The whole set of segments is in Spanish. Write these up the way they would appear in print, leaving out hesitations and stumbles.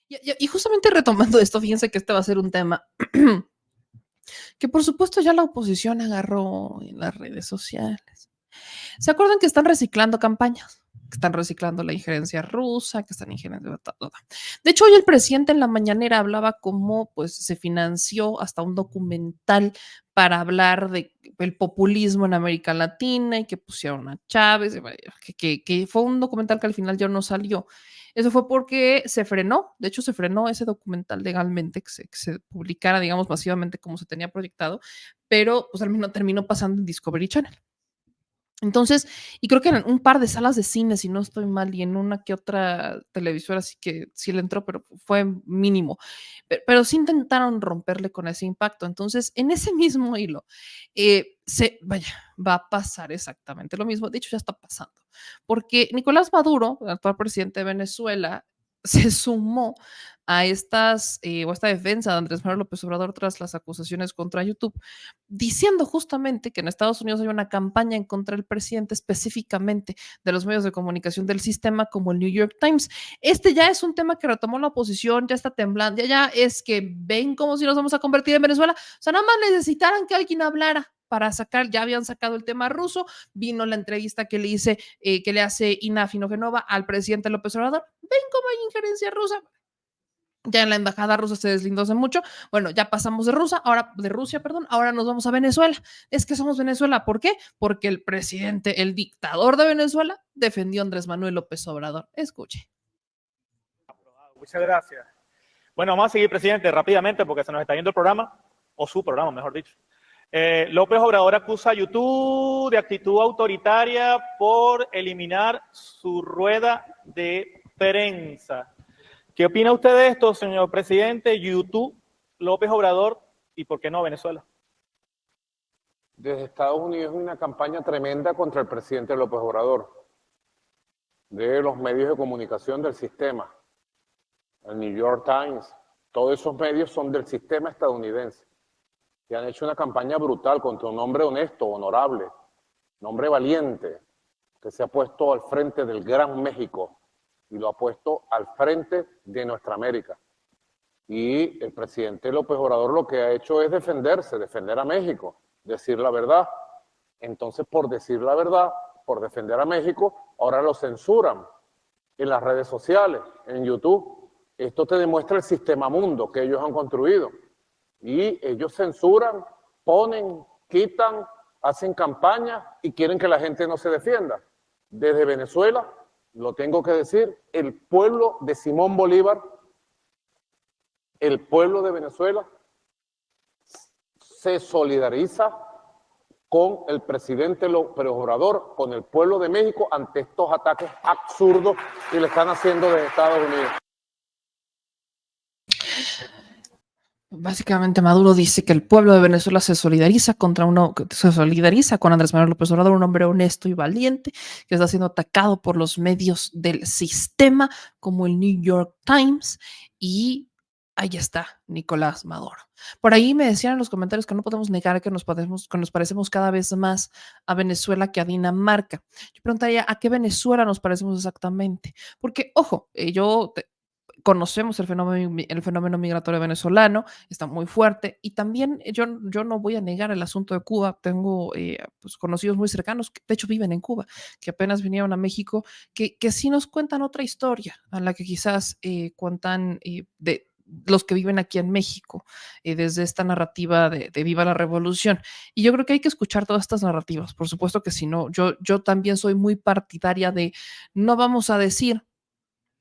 Y justamente retomando esto, fíjense que este va a ser un tema que por supuesto ya la oposición agarró en las redes sociales. ¿Se acuerdan que están reciclando campañas? Que están reciclando la injerencia rusa, que están injerenciando todo. De hecho, hoy el presidente en la mañanera hablaba cómo pues, se financió hasta un documental para hablar de el populismo en América Latina y que pusieron a Chávez, que fue un documental que al final ya no salió. Eso fue porque se frenó, de hecho se frenó ese documental legalmente, que se publicara, digamos, masivamente como se tenía proyectado, pero pues al menos terminó pasando en Discovery Channel. Entonces, y creo que en un par de salas de cine, si no estoy mal, y en una que otra televisora, así que sí le entró, pero fue mínimo. Pero sí intentaron romperle con ese impacto. Entonces, en ese mismo hilo, vaya, va a pasar exactamente lo mismo. De hecho, ya está pasando. Porque Nicolás Maduro, el actual presidente de Venezuela, se sumó a o esta defensa de Andrés Manuel López Obrador tras las acusaciones contra YouTube, diciendo justamente que en Estados Unidos hay una campaña en contra del presidente, específicamente de los medios de comunicación del sistema como el New York Times. Este ya es un tema que retomó la oposición, ya está temblando, ya es que ven como si nos vamos a convertir en Venezuela. O sea, nada más necesitaran que alguien hablara para sacar, ya habían sacado el tema ruso, vino la entrevista que le hace Ina Finogenova al presidente López Obrador, ven cómo hay injerencia rusa, ya en la embajada rusa se deslindó hace mucho. Bueno, ya pasamos de Rusia, perdón, ahora nos vamos a Venezuela. Es que somos Venezuela, ¿por qué? Porque el presidente, el dictador de Venezuela, defendió a Andrés Manuel López Obrador. Escuche. Muchas gracias. Bueno, vamos a seguir, presidente, rápidamente porque se nos está yendo el programa, o su programa, mejor dicho. López Obrador acusa a YouTube de actitud autoritaria por eliminar su rueda de prensa. ¿Qué opina usted de esto, señor presidente? YouTube, López Obrador y por qué no Venezuela. Desde Estados Unidos hay una campaña tremenda contra el presidente López Obrador, de los medios de comunicación del sistema, el New York Times, todos esos medios son del sistema estadounidense, que han hecho una campaña brutal contra un hombre honesto, honorable, un hombre valiente, que se ha puesto al frente del Gran México y lo ha puesto al frente de nuestra América. Y el presidente López Obrador lo que ha hecho es defenderse, defender a México, decir la verdad. Entonces, por decir la verdad, por defender a México, ahora lo censuran en las redes sociales, en YouTube. Esto te demuestra el sistema mundo que ellos han construido. Y ellos censuran, ponen, quitan, hacen campaña y quieren que la gente no se defienda. Desde Venezuela, lo tengo que decir, el pueblo de Simón Bolívar, el pueblo de Venezuela se solidariza con el presidente López Obrador, con el pueblo de México ante estos ataques absurdos que le están haciendo desde Estados Unidos. Básicamente Maduro dice que el pueblo de Venezuela se solidariza con Andrés Manuel López Obrador, un hombre honesto y valiente que está siendo atacado por los medios del sistema como el New York Times, y ahí está Nicolás Maduro. Por ahí me decían en los comentarios que no podemos negar que nos parecemos cada vez más a Venezuela que a Dinamarca. Yo preguntaría, ¿a qué Venezuela nos parecemos exactamente? Porque, ojo, conocemos el fenómeno migratorio venezolano, está muy fuerte, y también yo no voy a negar el asunto de Cuba. Tengo pues, conocidos muy cercanos que de hecho viven en Cuba, que apenas vinieron a México, que sí nos cuentan otra historia a la que quizás cuentan de los que viven aquí en México, desde esta narrativa de viva la revolución. Y yo creo que hay que escuchar todas estas narrativas, por supuesto que si no, yo también soy muy partidaria de no vamos a decir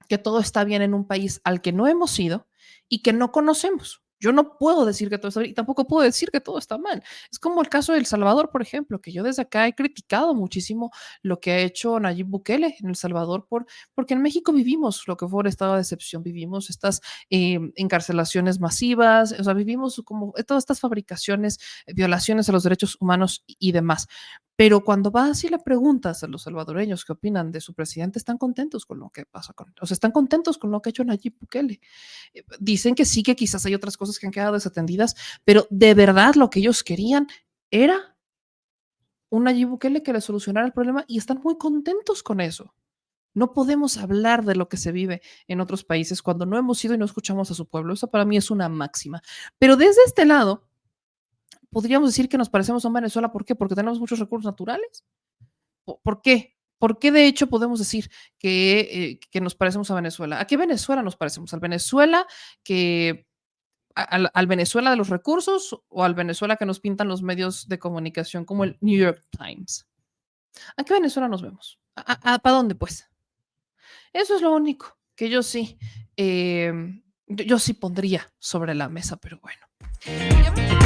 que todo está bien en un país al que no hemos ido y que no conocemos. Yo no puedo decir que todo está bien y tampoco puedo decir que todo está mal. Es como el caso de El Salvador, por ejemplo, que yo desde acá he criticado muchísimo lo que ha hecho Nayib Bukele en El Salvador, porque en México vivimos lo que fue un estado de excepción, vivimos estas encarcelaciones masivas, o sea, vivimos como todas estas fabricaciones, violaciones a los derechos humanos y demás. Pero cuando vas y le preguntas a los salvadoreños qué opinan de su presidente, están contentos con lo que pasa o sea, están contentos con lo que ha hecho Nayib Bukele. Dicen que sí, que quizás hay otras cosas que han quedado desatendidas, pero de verdad lo que ellos querían era un Nayib Bukele que le solucionara el problema y están muy contentos con eso. No podemos hablar de lo que se vive en otros países cuando no hemos ido y no escuchamos a su pueblo. Eso para mí es una máxima. Pero desde este lado, podríamos decir que nos parecemos a Venezuela. ¿Por qué? Porque tenemos muchos recursos naturales. ¿Por qué? ¿Por qué de hecho podemos decir que nos parecemos a Venezuela? ¿A qué Venezuela nos parecemos? ¿Al Venezuela que al Venezuela de los recursos o al Venezuela que nos pintan los medios de comunicación como el New York Times? ¿A qué Venezuela nos vemos? ¿Para dónde, pues? Eso es lo único que yo sí, yo sí pondría sobre la mesa, pero bueno.